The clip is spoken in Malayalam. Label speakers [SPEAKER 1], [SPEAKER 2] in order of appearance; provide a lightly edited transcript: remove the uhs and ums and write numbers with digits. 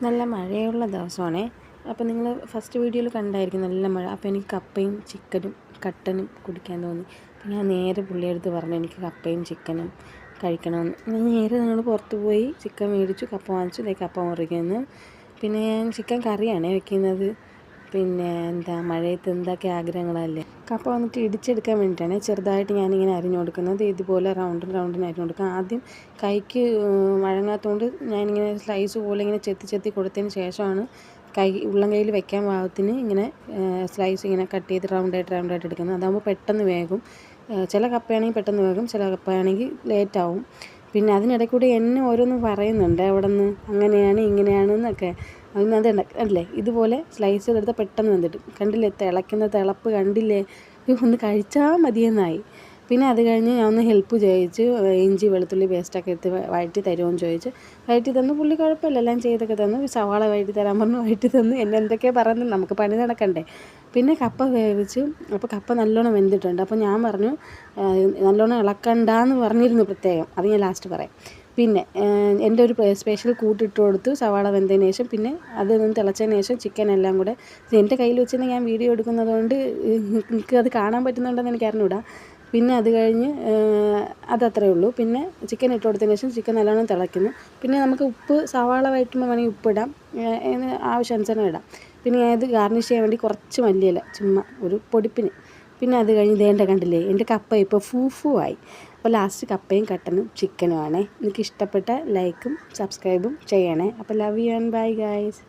[SPEAKER 1] നല്ല മഴയുള്ള ദിവസമാണേ. അപ്പോൾ നിങ്ങൾ ഫസ്റ്റ് വീഡിയോയിൽ കണ്ടായിരിക്കും നല്ല മഴ. അപ്പോൾ എനിക്ക് കപ്പയും ചിക്കനും കട്ടനും കുടിക്കാൻ തോന്നി. അപ്പോൾ ഞാൻ നേരെ പുള്ളിയെടുത്ത് പറഞ്ഞു എനിക്ക് കപ്പയും ചിക്കനും കഴിക്കണമെന്ന്. ഞാൻ നേരെ ഞങ്ങൾ പുറത്ത് പോയി ചിക്കൻ മേടിച്ചു, കപ്പ വാങ്ങിച്ചു, കപ്പ മുറിക്കുന്നു. പിന്നെ ഞാൻ ചിക്കൻ കറിയാണേ വെക്കുന്നത്. പിന്നെ മഴയത്ത് എന്തൊക്കെ ആഗ്രഹങ്ങളല്ലേ. കപ്പ വന്നിട്ട് ഇടിച്ചെടുക്കാൻ വേണ്ടിയിട്ടാണ് ചെറുതായിട്ട് ഞാനിങ്ങനെ അരിഞ്ഞു കൊടുക്കുന്നത്. ഇതുപോലെ റൗണ്ടിന് അരിഞ്ഞു കൊടുക്കുക. ആദ്യം കൈക്ക് വഴങ്ങാത്തതുകൊണ്ട് ഞാനിങ്ങനെ സ്ലൈസ് പോലെ ഇങ്ങനെ ചെത്തി കൊടുത്തതിന് ശേഷമാണ് ഉള്ളം കയ്യിൽ വെക്കാൻ പാകത്തിന് ഇങ്ങനെ സ്ലൈസ് ഇങ്ങനെ കട്ട് ചെയ്ത് റൗണ്ടായിട്ട് എടുക്കുന്നത്. അതാകുമ്പോൾ പെട്ടെന്ന് വേകും. ചില കപ്പയാണെങ്കിൽ പെട്ടെന്ന് വേകും, ചില കപ്പയാണെങ്കിൽ ലേറ്റാവും. പിന്നെ അതിനിടയ്ക്ക് കൂടി എന്നെ ഓരോന്ന് പറയുന്നുണ്ട് അവിടെ നിന്ന് അങ്ങനെയാണ് ഇങ്ങനെയാണെന്നൊക്കെ. അതിനത് അല്ലേ ഇതുപോലെ സ്ലൈസ് ചെയ്തെടുത്താൽ പെട്ടെന്ന് വന്നിട്ട് കണ്ടില്ലേ, തിളയ്ക്കുന്ന തിളപ്പ് കണ്ടില്ലേ, ഒന്ന് കഴിച്ചാൽ മതിയെന്നായി. പിന്നെ അത് കഴിഞ്ഞ് ഞാൻ ഒന്ന് ഹെൽപ്പ് ചോദിച്ചു, ഇഞ്ചി വെളുത്തുള്ളി പേസ്റ്റൊക്കെ എടുത്ത് വഴറ്റി തരുമോയെന്ന് ചോദിച്ചു. വഴറ്റി തന്നു. പുള്ളി കുഴപ്പമില്ല, എല്ലാം ചെയ്തൊക്കെ തന്നു. സവാള വഴറ്റി തരാൻ പറഞ്ഞു, വഴറ്റി തന്നു. എന്നെ എന്തൊക്കെയാണ് പറയുന്നത്, നമുക്ക് പണി നടക്കണ്ടേ. പിന്നെ കപ്പ വേവിച്ചു. അപ്പോൾ കപ്പ നല്ലോണം വെന്തിട്ടുണ്ട്. അപ്പോൾ ഞാൻ പറഞ്ഞു നല്ലോണം ഇളക്കണ്ടെന്ന് പറഞ്ഞിരുന്നു പ്രത്യേകം, അത് ഞാൻ ലാസ്റ്റ് പറയാം. പിന്നെ എൻ്റെ ഒരു സ്പെഷ്യൽ കൂട്ടിട്ട് കൊടുത്തു സവാള വെന്തതിന് ശേഷം. പിന്നെ അത് നിന്ന് തിളച്ചതിന് ശേഷം ചിക്കൻ എല്ലാം കൂടെ എൻ്റെ കയ്യിൽ വെച്ചിരുന്ന് ഞാൻ വീഡിയോ എടുക്കുന്നത് കൊണ്ട് എനിക്ക് അത് കാണാൻ പറ്റുന്നുണ്ടെന്ന് എനിക്ക് അറിഞ്ഞൂടാ. പിന്നെ അത് കഴിഞ്ഞ് അതത്രയേ ഉള്ളൂ. പിന്നെ ചിക്കൻ ഇട്ട് കൊടുത്തതിന് ശേഷം ചിക്കൻ നല്ലോണം തിളയ്ക്കുന്നു. പിന്നെ നമുക്ക് ഉപ്പ് സവാള വഴറ്റുമ്പോൾ വേണമെങ്കിൽ ഉപ്പിടാം, ആവശ്യാനുസരണം ഇടാം. പിന്നെ ഇത് ഗാർണിഷ് ചെയ്യാൻ വേണ്ടി കുറച്ച് മല്ലിയില ചുമ്മാ ഒരു പൊടിപ്പിന്. പിന്നെ അത് കഴിഞ്ഞ് കണ്ടില്ലേ എൻ്റെ കപ്പ ഇപ്പോൾ ഫൂ ആയി. അപ്പോൾ ലാസ്റ്റ് കപ്പയും കട്ടനും ചിക്കനും ആണേ. എനിക്ക് ഇഷ്ടപ്പെട്ട ലൈക്കും സബ്സ്ക്രൈബും ചെയ്യണേ. അപ്പോൾ love you and bye guys.